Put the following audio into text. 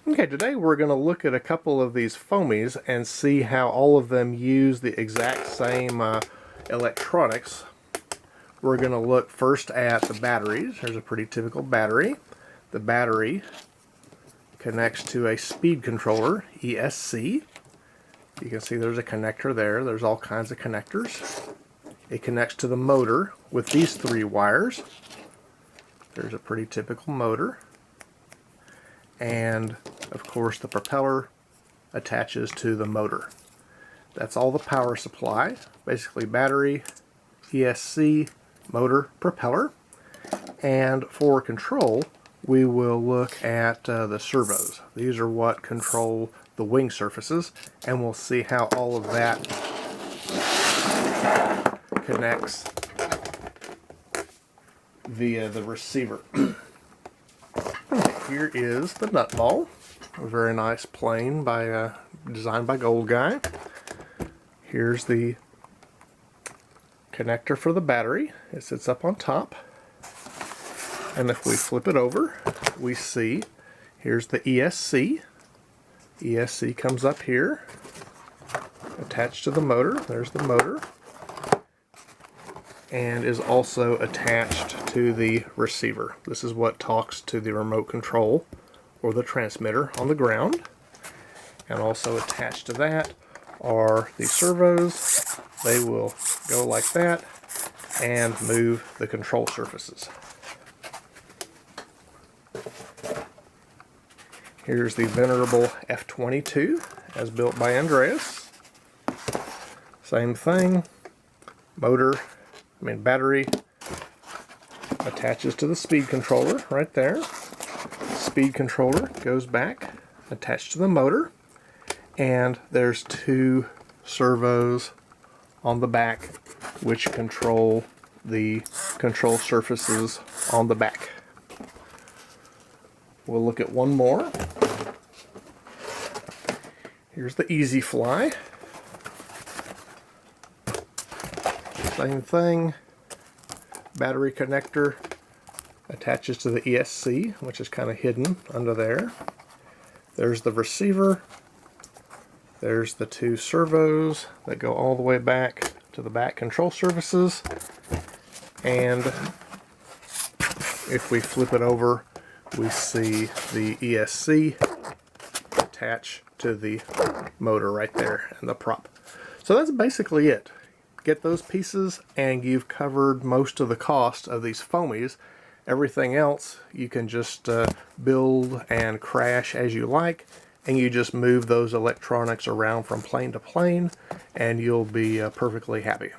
Okay, today we're going to look at a couple of these Foamies and see how all of them use the exact same electronics. We're going to look first at the batteries. Here's a pretty typical battery. The battery connects to a speed controller, ESC. You can see there's a connector there. There's all kinds of connectors. It connects to the motor with these three wires. There's a pretty typical motor. And of course the propeller attaches to the motor. That's all the power supply. Basically battery, ESC, motor, propeller. And for control, we will look at the servos. These are what control the wing surfaces, and we'll see how all of that connects via the receiver. Here is the nut ball. A very nice plane designed by Gold Guy. Here's the connector for the battery. It sits up on top. And if we flip it over, we see here's the ESC. ESC comes up here, attached to the motor. There's the motor. And is also attached to the receiver. This is what talks to the remote control or the transmitter on the ground. And also attached to that are the servos. They will go like that and move the control surfaces. Here's the venerable F-22 as built by Andreas. Same thing. Battery attaches to the speed controller right there. Speed controller goes back, attached to the motor, and there's two servos on the back which control the control surfaces on the back. We'll look at one more. Here's the Easy Fly. Same thing. Battery connector attaches to the ESC, which is kind of hidden under there. There's the receiver. There's the two servos that go all the way back to the back control surfaces. And if we flip it over, we see the ESC attached to the motor right there and the prop. So that's basically it. Get those pieces and you've covered most of the cost of these Foamies. Everything else you can just build and crash as you like, and you just move those electronics around from plane to plane and you'll be perfectly happy.